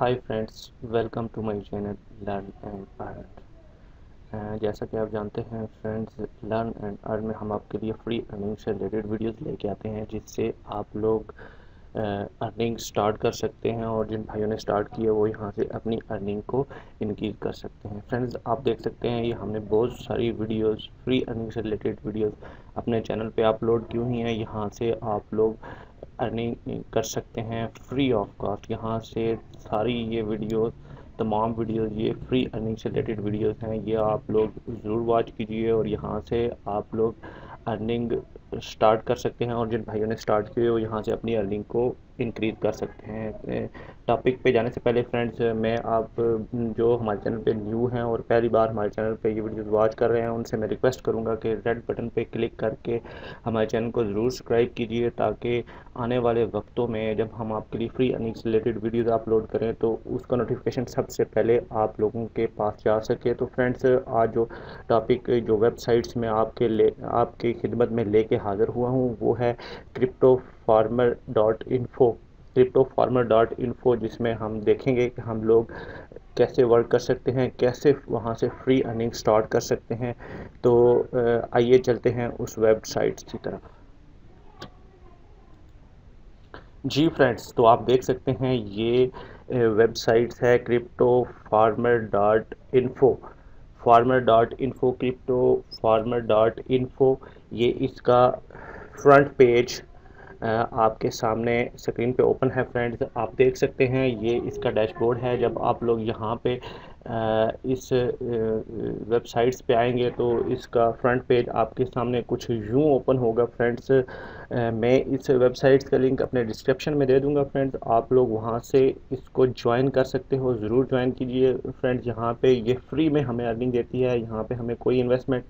Hi friends, welcome to my channel learn and earn. जैसा कि आप जानते हैं फ्रेंड्स, लर्न एंड अर्न में हम आपके लिए फ्री अर्निंग से रिलेटेड वीडियोस लेके आते हैं जिससे आप लोग अर्निंग स्टार्ट कर सकते हैं और जिन भाइयों ने स्टार्ट किया वो यहाँ से अपनी अर्निंग को इंक्रीज कर सकते हैं। फ्रेंड्स, आप देख सकते हैं ये हमने बहुत सारी वीडियोस फ्री अर्निंग से रिलेटेड वीडियोस अपने चैनल पे अपलोड की हुई हैं। यहाँ से आप लोग अर्निंग कर सकते हैं फ्री ऑफ कॉस्ट। यहाँ से सारी ये वीडियोस, तमाम वीडियोस ये फ्री अर्निंग से रिलेटेड वीडियोस हैं, ये आप लोग ज़रूर वॉच कीजिए और यहाँ से आप लोग अर्निंग स्टार्ट कर सकते हैं और जिन भाइयों ने स्टार्ट किए वो यहाँ से अपनी अर्निंग को इंक्रीज़ कर सकते हैं। टॉपिक पे जाने से पहले फ्रेंड्स, मैं आप जो हमारे चैनल पे न्यू हैं और पहली बार हमारे चैनल पे ये वीडियोस वॉच कर रहे हैं उनसे मैं रिक्वेस्ट करूँगा कि रेड बटन पे क्लिक करके हमारे चैनल को ज़रूर सब्सक्राइब कीजिए ताकि आने वाले वक्तों में जब हम आपके लिए फ्री अर्निंग से रिलेटेड वीडियोस अपलोड करें तो उसका नोटिफिकेशन सबसे पहले आप लोगों के पास जा सके। तो फ्रेंड्स, आज जो टॉपिक जो वेबसाइट्स में आपकी खिदमत में लेके हाज़िर हुआ हूँ वो है cryptofarmer.info। cryptofarmer.info जिसमें हम देखेंगे कि हम लोग कैसे वर्क कर सकते हैं, कैसे वहाँ से फ्री अर्निंग स्टार्ट कर सकते हैं। तो आइए चलते हैं उस वेबसाइट की तरफ। जी फ्रेंड्स, तो आप देख सकते हैं ये वेबसाइट्स है cryptofarmer.info। cryptofarmer.info, ये इसका फ्रंट पेज आपके सामने स्क्रीन पे ओपन है। फ्रेंड्स, आप देख सकते हैं ये इसका डैशबोर्ड है। जब आप लोग यहाँ पे इस वेबसाइट्स पे आएंगे तो इसका फ्रंट पेज आपके सामने कुछ यूँ ओपन होगा। फ्रेंड्स, मैं इस वेबसाइट्स का लिंक अपने डिस्क्रिप्शन में दे दूंगा। फ्रेंड्स, आप लोग वहाँ से इसको ज्वाइन कर सकते हो, ज़रूर ज्वाइन कीजिए। फ्रेंड्स, यहाँ पे ये फ्री में हमें अर्निंग देती है, यहाँ पे हमें कोई इन्वेस्टमेंट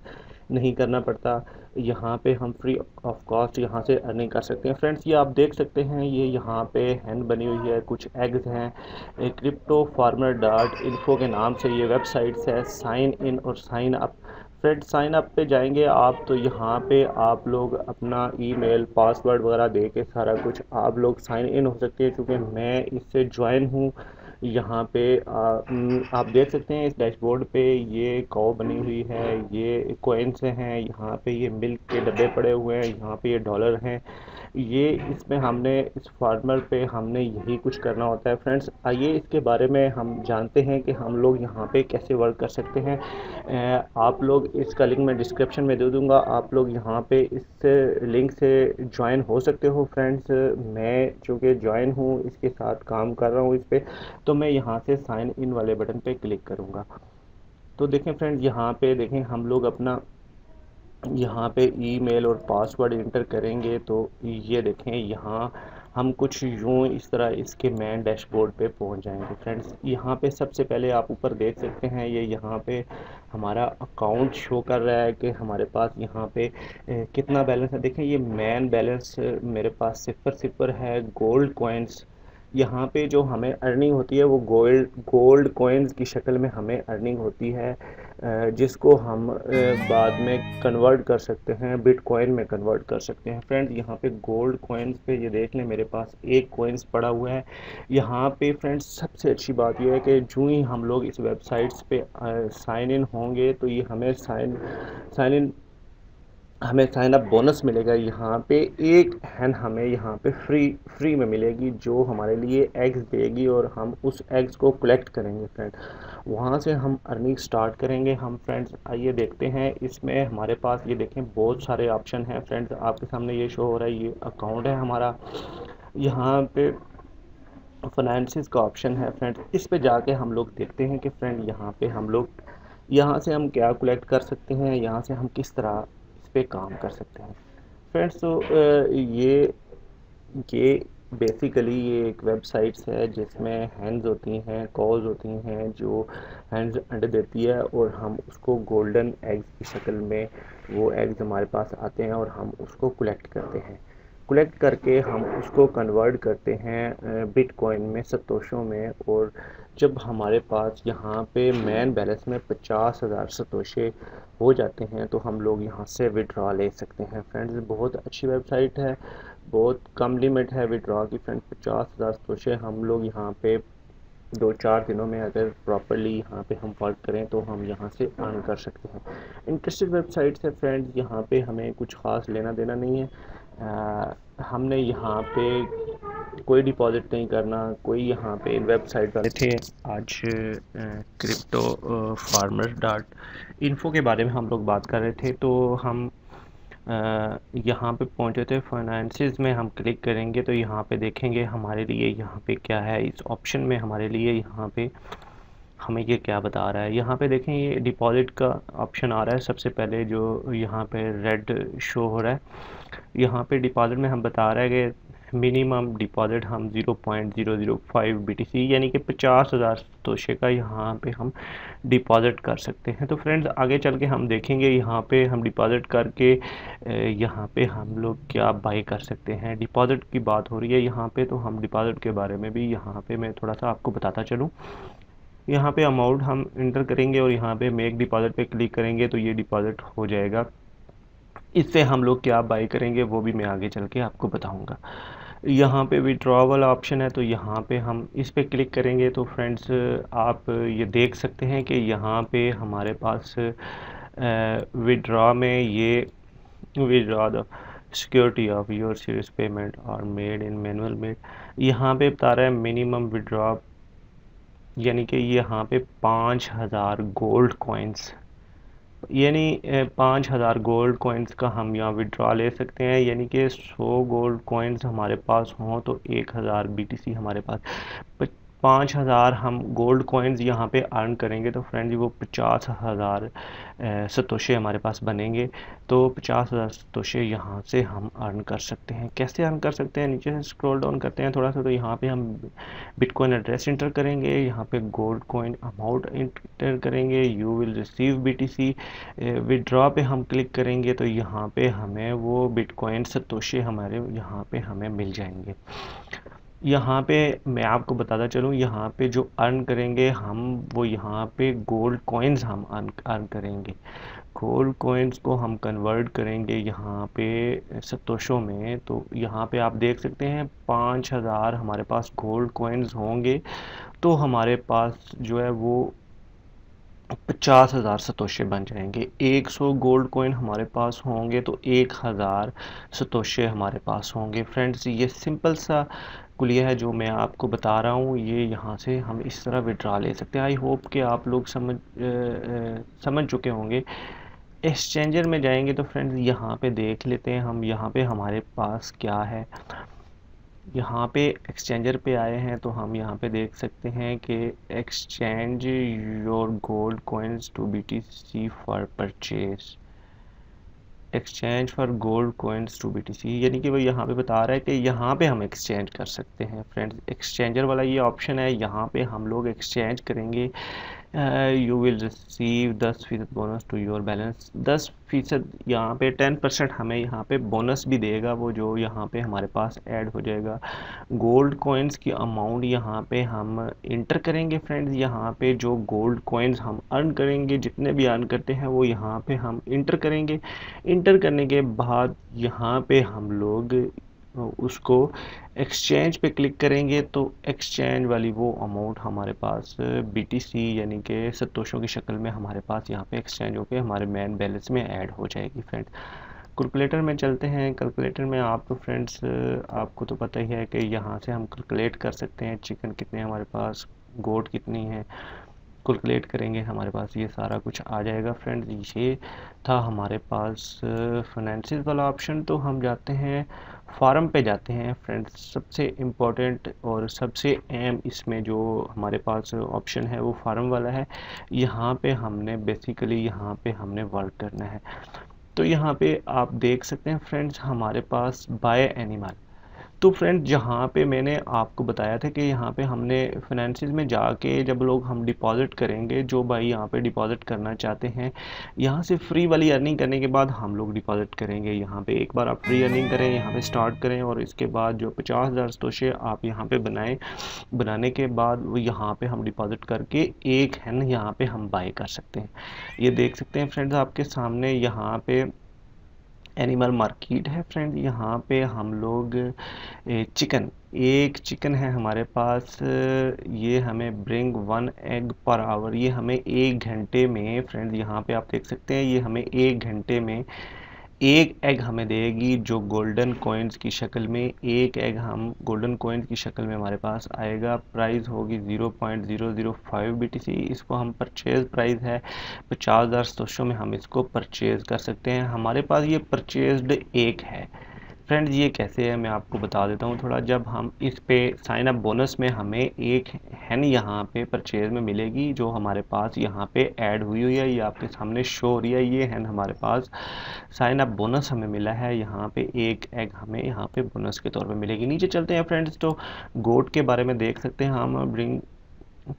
नहीं करना पड़ता। यहाँ पे हम फ्री ऑफ कॉस्ट यहाँ से अर्निंग कर सकते हैं। फ्रेंड्स, ये आप देख सकते हैं ये यहाँ पे हैंड बनी हुई है, कुछ एग्स हैं। cryptofarmer.info के नाम से ये वेबसाइट्स है। साइन इन और sign up. Friends, sign up पे जाएंगे आप तो यहाँ पे आप लोग अपना ईमेल पासवर्ड वगैरह दे के सारा कुछ आप लोग साइन इन हो सकते हैं। क्योंकि मैं इससे ज्वाइन हूँ। यहाँ पे आप देख सकते हैं इस डैशबोर्ड पे ये कॉ बनी हुई है, ये कॉइन्स हैं, यहाँ पे ये मिल्क के डब्बे पड़े हुए हैं, यहाँ पे ये डॉलर हैं। ये इसमें हमने इस फार्मर पे हमने यही कुछ करना होता है। फ्रेंड्स, आइए इसके बारे में हम जानते हैं कि हम लोग यहाँ पे कैसे वर्क कर सकते हैं। आप लोग इसका लिंक मैं डिस्क्रिप्शन में दे दूँगा, आप लोग यहाँ पे इस लिंक से ज्वाइन हो सकते हो। फ्रेंड्स, मैं चूँकि ज्वाइन हूँ, इसके साथ काम कर रहा हूँ इस पर, तो मैं यहाँ से साइन इन वाले बटन पे क्लिक करूँगा। तो देखें फ्रेंड्स, यहाँ पे देखें हम लोग अपना यहाँ पे ईमेल और पासवर्ड इंटर करेंगे तो ये देखें यहाँ हम कुछ यूँ इस तरह इसके मेन डैशबोर्ड पे पहुँच जाएंगे। फ्रेंड्स, यहाँ पे सबसे पहले आप ऊपर देख सकते हैं ये यहाँ पे हमारा अकाउंट शो कर रहा है कि हमारे पास यहाँ पे कितना बैलेंस है। देखें ये मेन बैलेंस मेरे पास 0 है। गोल्ड कॉइन्स यहाँ पे जो हमें अर्निंग होती है वो गोल्ड कॉइन्स की शक्ल में हमें अर्निंग होती है, जिसको हम बाद में कन्वर्ट कर सकते हैं, बिटकॉइन में कन्वर्ट कर सकते हैं। फ्रेंड्स, यहाँ पे गोल्ड कॉइन्स पे ये देख लें, मेरे पास एक कॉइन्स पड़ा हुआ है। यहाँ पे फ्रेंड्स सबसे अच्छी बात यह है कि जो ही हम लोग इस वेबसाइट्स पे साइन इन होंगे तो ये हमें साइन अप बोनस मिलेगा। यहाँ पे एक हैन हमें यहाँ पे फ्री में मिलेगी जो हमारे लिए एग्स देगी और हम उस एग्स को कलेक्ट करेंगे। फ्रेंड, वहाँ से हम अर्निंग स्टार्ट करेंगे हम। फ्रेंड्स, आइए देखते हैं इसमें हमारे पास ये देखें बहुत सारे ऑप्शन हैं। फ्रेंड्स, आपके सामने ये शो हो रहा है, ये अकाउंट है हमारा। यहाँ पे फाइनेंसिस का ऑप्शन है। फ्रेंड्स, इस पे जाके हम लोग देखते हैं कि फ्रेंड यहाँ से हम क्या कलेक्ट कर सकते हैं, यहाँ से हम किस तरह इस पे काम कर सकते हैं। फ्रेंड्स, तो ये बेसिकली ये एक वेबसाइट्स है जिसमें हैंड्स होती हैं, कॉल्स होती हैं, जो हैंड्स अंडे देती है और हम उसको गोल्डन एग्स की शक्ल में वो एग्स हमारे पास आते हैं और हम उसको कलेक्ट करते हैं। कलेक्ट करके हम उसको कन्वर्ट करते हैं बिटकॉइन में, सतोशों में। और जब हमारे पास यहाँ पे मेन बैलेंस में 50,000 सतोशे हो जाते हैं तो हम लोग यहाँ से विड्रॉ ले सकते हैं। फ्रेंड्स, बहुत अच्छी वेबसाइट है, बहुत कम लिमिट है विड्रॉ की। फ्रेंड्स, 50,000 सतोशे हम लोग यहाँ पे 2-4 दिनों में अगर प्रॉपरली यहाँ पे हम वर्क करें तो हम यहाँ से अर्न कर सकते हैं। इंटरेस्टेड वेबसाइट से फ्रेंड्स यहाँ पे हमें कुछ ख़ास लेना देना नहीं है। हमने यहाँ पे कोई डिपॉज़िट नहीं करना, कोई यहाँ पे वेबसाइट वाले थे आज क्रिप्टो फार्मर डॉट इन्फो के बारे में हम लोग बात कर रहे थे, तो हम यहाँ पे पहुँचे थे। फाइनेंसेस में हम क्लिक करेंगे तो यहाँ पे देखेंगे हमारे लिए यहाँ पे क्या है। इस ऑप्शन में हमारे लिए यहाँ पे हमें ये क्या बता रहा है। यहाँ पे देखें ये डिपॉज़िट का ऑप्शन आ रहा है सबसे पहले, जो यहाँ पे रेड शो हो रहा है। यहाँ पे डिपॉज़िट में हम बता रहा है कि मिनिमम डिपॉज़िट हम 0.005 BTC यानी कि 50,000 तोशे का यहाँ पे हम डिपॉज़िट कर सकते हैं। तो फ्रेंड्स आगे चल के हम देखेंगे यहाँ पे हम डिपॉज़िट करके यहाँ पे हम लोग क्या बाई कर सकते हैं। डिपॉज़िट की बात हो रही है यहाँ पे, तो हम डिपॉज़िट के बारे में भी यहाँ पे मैं थोड़ा सा आपको बताता चलूँ। यहाँ पे अमाउंट हम इंटर करेंगे और यहाँ पे मेक डिपॉज़िट पे क्लिक करेंगे तो ये डिपॉज़िट हो जाएगा। इससे हम लोग क्या बाई करेंगे वो भी मैं आगे चल के आपको बताऊंगा। यहाँ पे विड्रॉवल ऑप्शन है, तो यहाँ पे हम इस पे क्लिक करेंगे तो फ्रेंड्स आप ये देख सकते हैं कि यहाँ पे हमारे पास विड्रॉ में ये withdraw the security of your series payment और मेड इन मैनुअल मेड, यहाँ पे बता रहा है मिनिमम विड्रॉ यानी कि यहाँ पे 5,000 गोल्ड कॉइन्स, यानी 5,000 गोल्ड कॉइन्स का हम यहाँ विड्रॉ ले सकते हैं। यानी कि 100 गोल्ड कॉइन्स हमारे पास हों तो 1,000 BTC हमारे पास, 5,000 हम गोल्ड कॉइन्स यहाँ पे अर्न करेंगे तो फ्रेंड्स वो 50,000 सतोशे हमारे पास बनेंगे। तो 50,000 सतोशे यहाँ से हम अर्न कर सकते हैं। कैसे अर्न कर सकते हैं, नीचे से स्क्रॉल डाउन करते हैं थोड़ा सा, तो यहाँ पे हम बिटकॉइन एड्रेस इंटर करेंगे, यहाँ पे गोल्ड कॉइन अमाउंट इंटर करेंगे, you will receive BTC। Withdraw पे हम क्लिक करेंगे तो यहाँ पे हमें वो बिटकॉइन सतोशे हमारे यहाँ पे हमें मिल जाएंगे। यहाँ पे मैं आपको बताता चलूँ, यहाँ पे जो अर्न करेंगे हम वो यहाँ पे गोल्ड कॉइन्स हम अर्न करेंगे। गोल्ड कॉइन्स को हम कन्वर्ट करेंगे यहाँ पे सतोशों में, तो यहाँ पे आप देख सकते हैं 5,000 हमारे पास गोल्ड कॉइन्स होंगे तो हमारे पास जो है वो 50,000 सतोशे बन जाएंगे। 100 गोल्ड कॉइन हमारे पास होंगे तो 1,000 सतोशे हमारे पास होंगे। फ्रेंड्स ये सिंपल सा कुलिया है जो मैं आपको बता रहा हूँ, ये यहाँ से हम इस तरह विड्रा ले सकते हैं। आई होप कि आप लोग समझ चुके होंगे। एक्सचेंजर में जाएंगे तो फ्रेंड्स यहाँ पे देख लेते हैं हम यहाँ पे हमारे पास क्या है। यहाँ पे एक्सचेंजर पे आए हैं तो हम यहाँ पे देख सकते हैं कि exchange your gold coins to BTC for purchase, exchange for gold coins to BTC, यानी कि वो यहाँ पे बता रहा है कि यहाँ पे हम एक्सचेंज कर सकते हैं। फ्रेंड्स एक्सचेंजर वाला ये ऑप्शन है, यहाँ पे हम लोग एक्सचेंज करेंगे। You will receive 10% bonus to your balance, 10% यहाँ पे 10% हमें यहाँ पे बोनस भी देगा, वो जो यहाँ पे हमारे पास ऐड हो जाएगा। गोल्ड कॉइन्स की अमाउंट यहाँ पे हम इंटर करेंगे। फ्रेंड्स यहाँ पे जो गोल्ड कॉइन्स हम अर्न करेंगे, जितने भी अर्न करते हैं वो यहाँ पे हम इंटर करेंगे। इंटर करने के बाद यहाँ पे हम लोग उसको एक्सचेंज पे क्लिक करेंगे तो एक्सचेंज वाली वो अमाउंट हमारे पास BTC यानी कि सतोशों की शक्ल में हमारे पास यहाँ पे एक्सचेंज होकर हमारे मेन बैलेंस में ऐड हो जाएगी। फ्रेंड्स कैलकुलेटर में चलते हैं। कैलकुलेटर में आप तो फ्रेंड्स आपको तो पता ही है कि यहाँ से हम कैलकुलेट कर सकते हैं चिकन कितने हमारे पास, गोट कितनी है, कैलकुलेट करेंगे हमारे पास ये सारा कुछ आ जाएगा। फ्रेंड्स ये था हमारे पास फाइनेंसिस वाला ऑप्शन। तो हम जाते हैं फार्म पे जाते हैं। फ्रेंड्स सबसे इम्पोर्टेंट और सबसे अहम इसमें जो हमारे पास ऑप्शन है वो फार्म वाला है। यहाँ पे हमने बेसिकली यहाँ पे हमने वर्क करना है। तो यहाँ पे आप देख सकते हैं फ्रेंड्स हमारे पास बाय एनिमल। तो फ्रेंड जहाँ पे मैंने आपको बताया था कि यहाँ पे हमने फाइनेंसिस में जाके जब लोग हम डिपॉज़िट करेंगे, जो भाई यहाँ पे डिपॉज़िट करना चाहते हैं, यहाँ से फ्री वाली अर्निंग करने के बाद हम लोग डिपॉज़िट करेंगे। यहाँ पे एक बार आप फ्री अर्निंग करें, यहाँ पे स्टार्ट करें और इसके बाद जो 50,000 सतोशे आप यहाँ पे बनाने के बाद वो यहाँ पे हम डिपॉज़िट करके एक हैन यहाँ पे हम बाय कर सकते हैं। ये देख सकते हैं फ्रेंड्स आपके सामने यहाँ पे एनिमल मार्केट है फ्रेंड। यहाँ पे हम लोग चिकन, एक चिकन है हमारे पास, ये हमें ब्रिंग 1 एग पर आवर, ये हमें 1 घंटे में फ्रेंड्स यहाँ पे आप देख सकते हैं ये हमें 1 घंटे में एक एग हमें देगी जो गोल्डन कॉइन्स की शक्ल में, एक एग हम गोल्डन कॉइन्स की शक्ल में हमारे पास आएगा। प्राइस होगी 0.005 BTC। इसको हम परचेज प्राइस है 50,700 में हम इसको परचेज कर सकते हैं। हमारे पास ये परचेज्ड एक है फ्रेंड्स। ये कैसे है मैं आपको बता देता हूँ थोड़ा। जब हम इस पे साइन अप बोनस में हमें एक हैन यहाँ पे परचेज में मिलेगी जो हमारे पास यहाँ पे ऐड हुई हुई है, ये आपके सामने शो हो रही है। ये हैन हमारे पास साइन अप बोनस हमें मिला है, यहाँ पे एक एग हमें यहाँ पे बोनस के तौर पे मिलेगी। नीचे चलते हैं फ्रेंड्स तो गोट के बारे में देख सकते हैं हम। ब्रिंग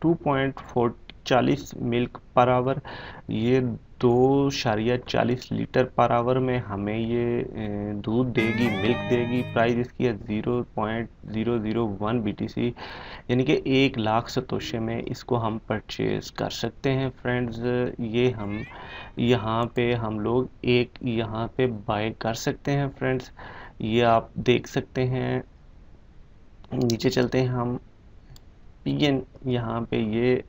2.40 मिल्क पर आवर, ये 2.40 लीटर पर आवर में हमें ये दूध देगी, मिल्क देगी। प्राइस इसकी है 0.001 BTC, यानी कि 1,00,000 सतोशे में इसको हम परचेज कर सकते हैं फ्रेंड्स। ये हम यहाँ पे हम लोग एक यहाँ पे बाय कर सकते हैं फ्रेंड्स, ये आप देख सकते हैं। नीचे चलते हैं हम। पिगन यहाँ पे ये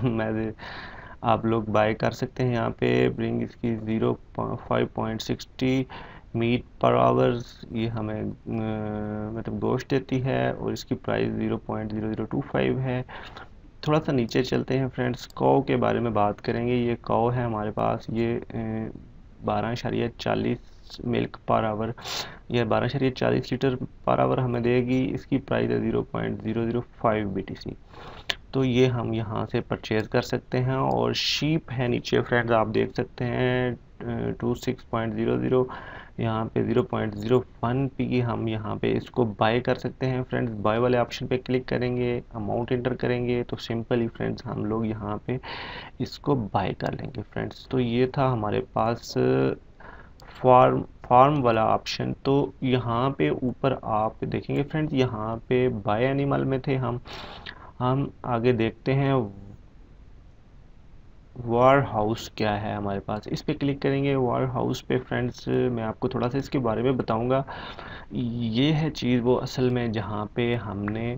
मैं आप लोग बाय कर सकते हैं यहाँ पे। ब्रिंग इसकी 5.60 मीट पर आवर्स, ये हमें मतलब गोश्त देती है और इसकी प्राइस 0.0025 है। थोड़ा सा नीचे चलते हैं फ्रेंड्स, कौ के बारे में बात करेंगे। ये कौ है हमारे पास, ये 12.40 मिल्क पर आवर, यह 12.40 लीटर पर आवर हमें देगी। इसकी प्राइस है 0.005 BTC। तो ये हम यहाँ से परचेज कर सकते हैं। और शीप है नीचे फ्रेंड्स, आप देख सकते हैं 26.00, यहाँ पे 0.01 की हम यहाँ पे इसको बाय कर सकते हैं फ्रेंड्स। बाय वाले ऑप्शन पे क्लिक करेंगे, अमाउंट एंटर करेंगे तो सिंपली फ्रेंड्स हम लोग यहाँ पे इसको बाय कर लेंगे फ्रेंड्स। तो ये था हमारे पास फार्म वाला ऑप्शन। तो यहाँ पे ऊपर आप देखेंगे फ्रेंड्स, यहाँ पे बाय एनिमल में थे हम आगे देखते हैं वार हाउस क्या है हमारे पास, इस पे क्लिक करेंगे। वार हाउस पे फ्रेंड्स मैं आपको थोड़ा सा इसके बारे में बताऊंगा। ये है चीज़ वो असल में जहाँ पे हमें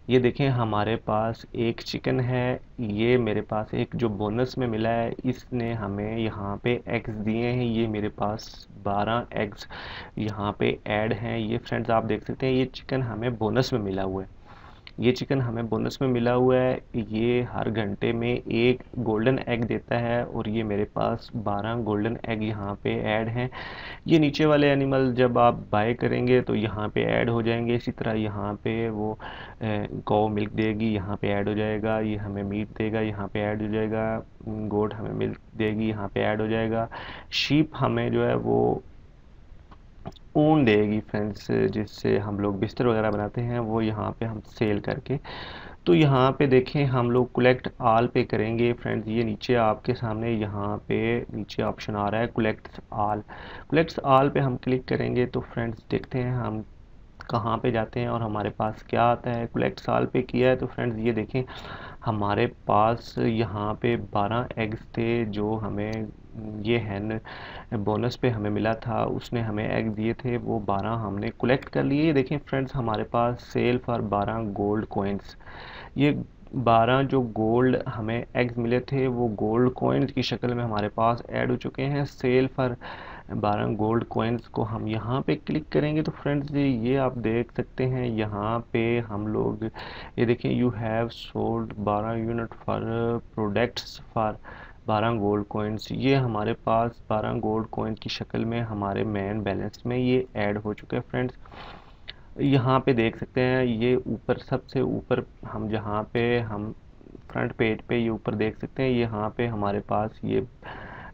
ये देखें हमारे पास एक चिकन है, ये मेरे पास एक जो बोनस में मिला है इसने हमें यहाँ पे एग्स दिए हैं। ये मेरे पास 12 एग्स यहाँ पे ऐड हैं। ये फ्रेंड्स आप देख सकते हैं ये चिकन हमें बोनस में मिला हुआ है, ये चिकन हमें बोनस में मिला हुआ है। ये हर घंटे में एक गोल्डन एग देता है और ये मेरे पास 12 गोल्डन एग यहाँ पे ऐड हैं। ये नीचे वाले एनिमल जब आप बाय करेंगे तो यहाँ पे ऐड हो जाएंगे। इसी तरह यहाँ पे वो गौ मिल्क देगी, यहाँ पे ऐड हो जाएगा। ये हमें मीट देगा, यहाँ पे ऐड हो जाएगा। गोट हमें मिल्क देगी, यहाँ पे ऐड हो जाएगा। शीप हमें जो है वो ऊन देगी फ्रेंड्स, जिससे हम लोग बिस्तर वगैरह बनाते हैं, वो यहाँ पे हम सेल करके। तो यहाँ पे देखें हम लोग कलेक्ट आल पे करेंगे फ्रेंड्स। ये नीचे आपके सामने यहाँ पे नीचे ऑप्शन आ रहा है कलेक्ट आल पे हम क्लिक करेंगे तो फ्रेंड्स देखते हैं हम कहाँ पे जाते हैं और हमारे पास क्या आता है। कलेक्ट आल पे किया है तो फ्रेंड्स ये देखें हमारे पास यहाँ पे 12 एग्स थे जो हमें ये हैन बोनस पे हमें मिला था, उसने हमें एग दिए थे, वो 12 हमने कलेक्ट कर लिए। ये देखें फ्रेंड्स हमारे पास सेल फॉर 12 गोल्ड कॉइन्स, ये 12 जो गोल्ड हमें एग्स मिले थे वो गोल्ड कॉइन्स की शक्ल में हमारे पास ऐड हो चुके हैं। सेल फॉर 12 गोल्ड कॉइन्स को हम यहाँ पे क्लिक करेंगे तो फ्रेंड्स ये आप देख सकते हैं यहाँ पे हम लोग ये देखें you have sold 12 unit for products for 12 gold coins. ये हमारे पास 12 गोल्ड कॉइन की शक्ल में हमारे मेन बैलेंस में ये ऐड हो चुके हैं फ्रेंड्स। यहाँ पे देख सकते हैं ये ऊपर सबसे ऊपर हम जहाँ पे हम फ्रंट पेज पे ये ऊपर देख सकते हैं यहाँ पे हमारे पास ये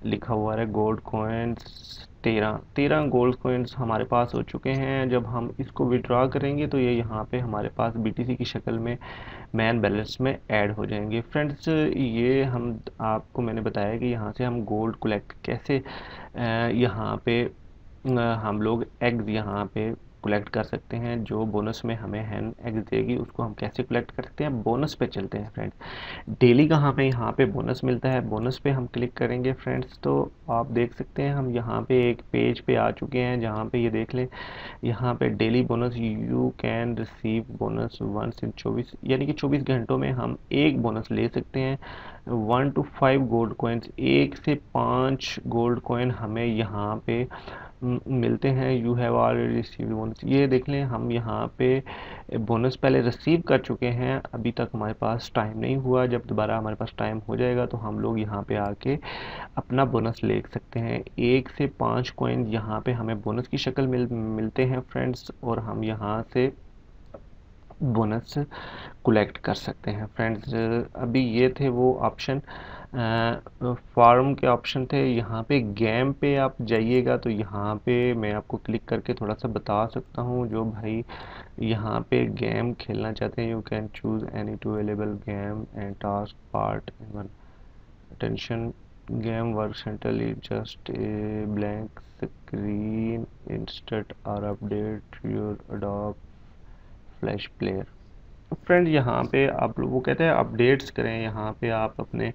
लिखा हुआ है गोल्ड कॉइन्स 13 गोल्ड कॉइन्स हमारे पास हो चुके हैं। जब हम इसको विड्रॉ करेंगे तो ये यहाँ पे हमारे पास BTC की शक्ल में मैन बैलेंस में ऐड हो जाएंगे फ्रेंड्स। ये हम आपको मैंने बताया कि यहाँ से हम गोल्ड कलेक्ट कैसे यहाँ पे हम लोग एग्स यहाँ पे कलेक्ट कर सकते हैं। जो बोनस में हमें हैन एग्स देगी उसको हम कैसे कलेक्ट करते हैं, बोनस पे चलते हैं फ्रेंड्स। डेली कहाँ पे, यहाँ पे बोनस मिलता है। बोनस पे हम क्लिक करेंगे फ्रेंड्स, तो आप देख सकते हैं हम यहाँ पे एक पेज पे आ चुके हैं जहाँ पे ये देख लें, यहाँ पे daily bonus you can receive bonus once in 24, यानी कि 24 घंटों में हम एक बोनस ले सकते हैं। 1 to 5 गोल्ड कॉइन्स, 1 से 5 गोल्ड कॉइन हमें यहाँ पे मिलते हैं। You have already receive bonus, ये देख लें हम यहाँ पे बोनस पहले रिसीव कर चुके हैं, अभी तक हमारे पास टाइम नहीं हुआ। जब दोबारा हमारे पास टाइम हो जाएगा तो हम लोग यहाँ पे आके अपना बोनस ले सकते हैं। 1 से 5 कॉइन यहाँ पे हमें बोनस की शक्ल मिलते हैं फ्रेंड्स, और हम यहाँ से बोनस कलेक्ट कर सकते हैं फ्रेंड्स। अभी ये थे वो ऑप्शन, फार्म के ऑप्शन थे। यहाँ पे गेम पे आप जाइएगा तो यहाँ पे मैं आपको क्लिक करके थोड़ा सा बता सकता हूँ। जो भाई यहाँ पे गेम खेलना चाहते हैं, you can choose any two available game and task part one attention game work centre is just a blank screen instant और update your Adobe Flash Player. Friend यहाँ पे आप लोग वो कहते हैं अपडेट्स करें, यहाँ पे आप अपने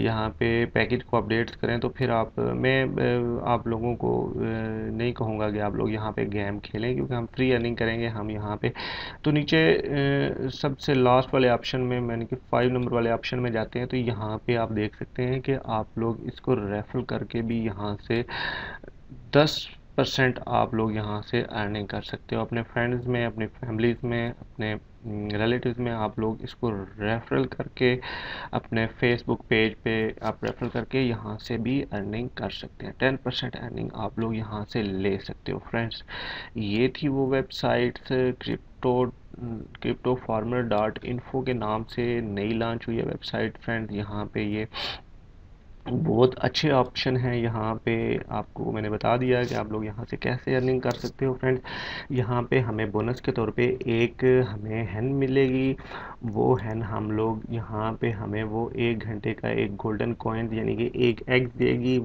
यहाँ पे पैकेज को अपडेट्स करें, तो फिर मैं आप लोगों को नहीं कहूँगा कि आप लोग यहाँ पे गेम खेलें, क्योंकि हम फ्री अर्निंग करेंगे हम यहाँ पे। तो नीचे सबसे लास्ट वाले ऑप्शन में यानी कि 5 नंबर वाले ऑप्शन में जाते हैं, तो यहाँ पे आप देख सकते हैं कि आप लोग इसको रेफर करके भी यहाँ से 10% आप लोग यहाँ से अर्निंग कर सकते हो। अपने फ्रेंड्स में, अपनी फैमिलीज़ में, अपने रिलेटिव्स में आप लोग इसको रेफरल करके अपने फेसबुक पेज पे आप रेफर करके यहाँ से भी अर्निंग कर सकते हैं। 10% अर्निंग आप लोग यहाँ से ले सकते हो फ्रेंड्स। ये थी वो वेबसाइट्स cryptofarmer.info के नाम से नई लॉन्च हुई है वेबसाइट फ्रेंड्स। यहाँ पे ये बहुत अच्छे ऑप्शन हैं। यहाँ पे आपको मैंने बता दिया कि आप लोग यहाँ से कैसे अर्निंग कर सकते हो फ्रेंड्स। यहाँ पे हमें बोनस के तौर पे एक हमें हैन मिलेगी, वो हैन हम लोग यहाँ पे हमें वो 1 घंटे का एक गोल्डन कॉइन यानी कि एक एग देगी।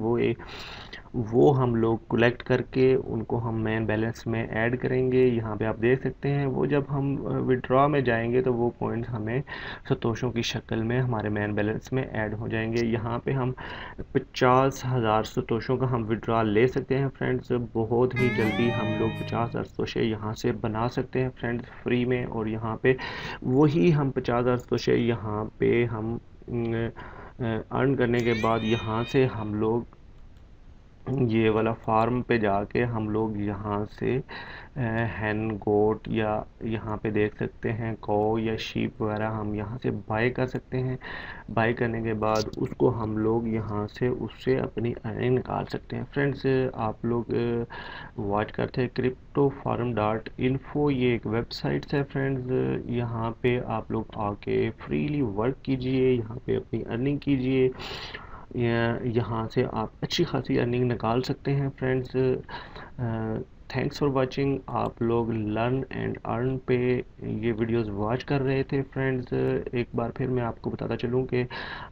वो हम लोग कलेक्ट करके उनको हम मेन बैलेंस में ऐड करेंगे। यहाँ पे आप देख सकते हैं वो जब हम विड्रॉ में जाएंगे तो वो पॉइंट्स हमें सतोशों की शक्ल में हमारे मेन बैलेंस में ऐड हो जाएंगे। यहाँ पे हम 50,000 सतोशों का हम विड्रॉ ले सकते हैं फ्रेंड्स। बहुत ही जल्दी हम लोग 50,000 सतोशे यहाँ से बना सकते हैं फ्रेंड्स फ्री में। और यहाँ पे वही हम 50,000 सतोशे यहाँ पे हम अर्न करने के बाद यहाँ से हम लोग ये वाला फार्म पे जाके हम लोग यहाँ से हैन गोट या यहाँ पे देख सकते हैं कौ या शीप वगैरह हम यहाँ से बाय कर सकते हैं। बाय करने के बाद उसको हम लोग यहाँ से उससे अपनी अर्निंग निकाल सकते हैं फ्रेंड्स। आप लोग वॉच करते हैं cryptofarm.info, ये एक वेबसाइट है फ्रेंड्स। यहाँ पे आप लोग आके फ्रीली वर्क कीजिए, यहाँ पे अपनी अर्निंग कीजिए। यहाँ से आप अच्छी खासी अर्निंग निकाल सकते हैं फ्रेंड्स। Thanks for watching. आप लोग लर्न एंड अर्न पे ये वीडियोस वॉच कर रहे थे फ्रेंड्स। एक बार फिर मैं आपको बताता चलूँ कि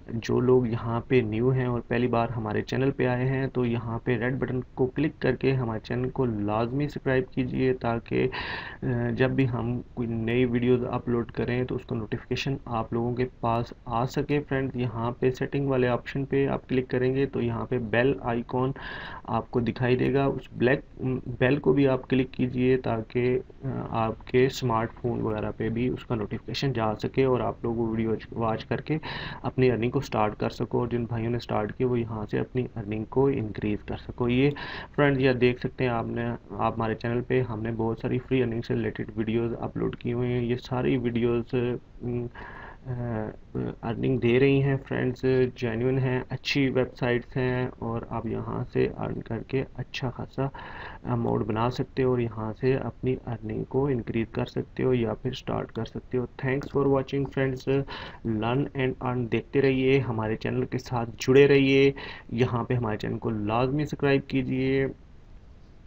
जो लोग यहाँ पे न्यू हैं और पहली बार हमारे चैनल पे आए हैं, तो यहाँ पे रेड बटन को क्लिक करके हमारे चैनल को लाजमी सब्सक्राइब कीजिए, ताकि जब भी हम कोई नई वीडियोस अपलोड करें तो उसका नोटिफिकेशन आप लोगों के पास आ सके फ्रेंड्स। यहाँ पे सेटिंग वाले ऑप्शन पे आप क्लिक करेंगे तो यहाँ पे बेल आइकॉन आपको दिखाई देगा, उस ब्लैक बेल को भी आप क्लिक कीजिए ताकि आपके स्मार्टफोन वगैरह पे भी उसका नोटिफिकेशन जा सके और आप लोग वो वीडियो वॉच करके अपनी अर्निंग को स्टार्ट कर सको, और जिन भाइयों ने स्टार्ट किया वो यहाँ से अपनी अर्निंग को इंक्रीज़ कर सको। ये फ्रेंड्स यह देख सकते हैं आप हमारे चैनल पे हमने बहुत सारी फ्री अर्निंग से रिलेटेड वीडियोस अपलोड की हुई हैं। ये सारी वीडियोस अर्निंग दे रही हैं फ्रेंड्स, जेन्युइन हैं, अच्छी वेबसाइट्स हैं, और आप यहाँ से अर्न करके अच्छा खासा अमाउंट बना सकते हो और यहाँ से अपनी अर्निंग को इंक्रीज कर सकते हो या फिर स्टार्ट कर सकते हो। Thanks for watching friends. Learn and earn देखते रहिए, हमारे चैनल के साथ जुड़े रहिए। यहाँ पे हमारे चैनल को लाजमी सब्सक्राइब कीजिए।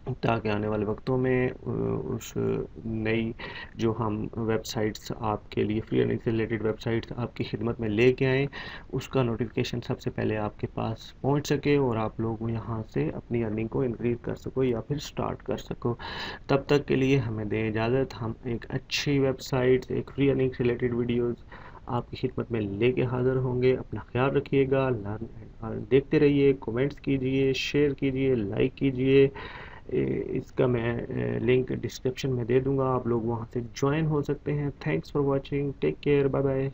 ताकि आने वाले वक्तों में उस नई जो हम वेबसाइट्स आपके लिए फ्री अर्निंग से रिलेटेड वेबसाइट्स आपकी खिदमत में लेके आएँ, उसका नोटिफिकेशन सबसे पहले आपके पास पहुंच सके और आप लोग यहाँ से अपनी अर्निंग को इंक्रीज़ कर सको या फिर स्टार्ट कर सको। तब तक के लिए हमें दें इजाज़त। हम एक अच्छी वेबसाइट, एक फ्री अर्निंग से रिलेटेड वीडियोज़ आपकी खिदमत में लेके हाज़िर होंगे। अपना ख्याल रखिएगा, लर्न एंड अर्न देखते रहिए, कमेंट्स कीजिए, शेयर कीजिए, लाइक कीजिए। इसका मैं लिंक डिस्क्रिप्शन में दे दूंगा, आप लोग वहां से ज्वाइन हो सकते हैं। Thanks for watching, take care, bye bye.